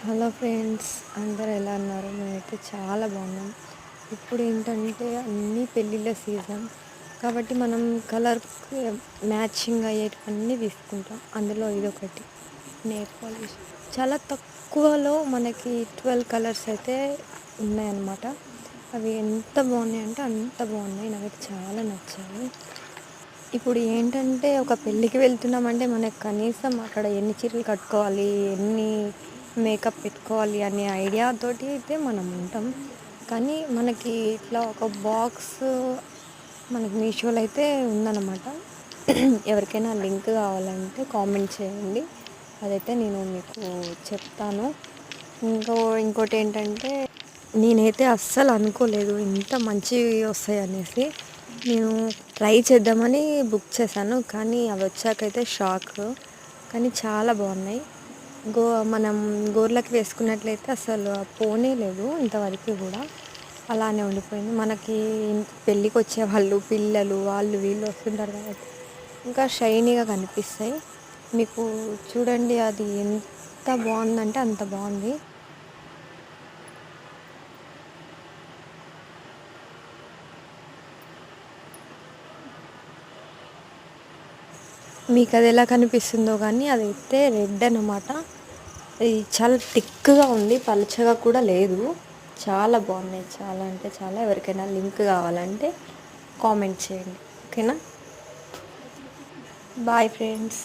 Hello friends, అందరు ఎలా ఉన్నారు? మేమైతే చాలా బాగున్నాం. ఇప్పుడు ఏంటంటే అన్నీ పెళ్ళిళ్ళ సీజన్ కాబట్టి మనం కలర్‌కి మ్యాచింగ్ అయ్యేటివన్నీ తీసుకుంటాం. అందులో ఇదొకటి నెయిల్ పాలిష్. చాలా తక్కువలో మనకి 12 కలర్స్ అయితే ఉన్నాయన్నమాట. అవి ఎంత బాగున్నాయంటే అంత బాగున్నాయి. నాకైతే చాలా నచ్చాయి. ఇప్పుడు ఏంటంటే ఒక పెళ్ళికి వెళ్తున్నామంటే మనకు కనీసం అక్కడ ఎన్ని చీరలు కట్టుకోవాలి, ఎన్ని మేకప్ పెట్టుకోవాలి అనే ఐడియాతోటి అయితే మనం ఉంటాం. కానీ మనకి ఇట్లా ఒక బాక్స్ మనకి మీషోలో అయితే ఉందన్నమాట. ఎవరికైనా లింక్ కావాలంటే కామెంట్ చేయండి. అదైతే నేను మీకు చెప్తాను. ఇంకో ఇంకోటేంటంటే నేనైతే అస్సలు అనుకోలేదు ఇంత మంచివి వస్తాయనేసి. నేను ట్రై చేద్దామని బుక్ చేశాను. కానీ అవి వచ్చాకైతే షాక్. కానీ చాలా బాగున్నాయి. మనం గోర్లకి వేసుకున్నట్లయితే అసలు పోనే లేదు ఇంతవరకు కూడా. అలానే ఉండిపోయింది. మనకి పెళ్ళికొచ్చే వాళ్ళు, పిల్లలు వాళ్ళు వీళ్ళు వస్తుంటారు కాబట్టి ఇంకా షైనీగా కనిపిస్తాయి. మీకు చూడండి అది ఎంత బాగుందంటే అంత బాగుంది. మీకు అది ఎలా కనిపిస్తుందో కానీ అదైతే రెడ్ అనమాట. అది చాలా థిక్‌గా ఉంది, పలుచగా కూడా లేదు. చాలా బాగున్నాయి. చాలా అంటే చాలా. ఎవరికైనా లింక్ కావాలంటే కామెంట్ చేయండి. ఓకేనా? Bye friends.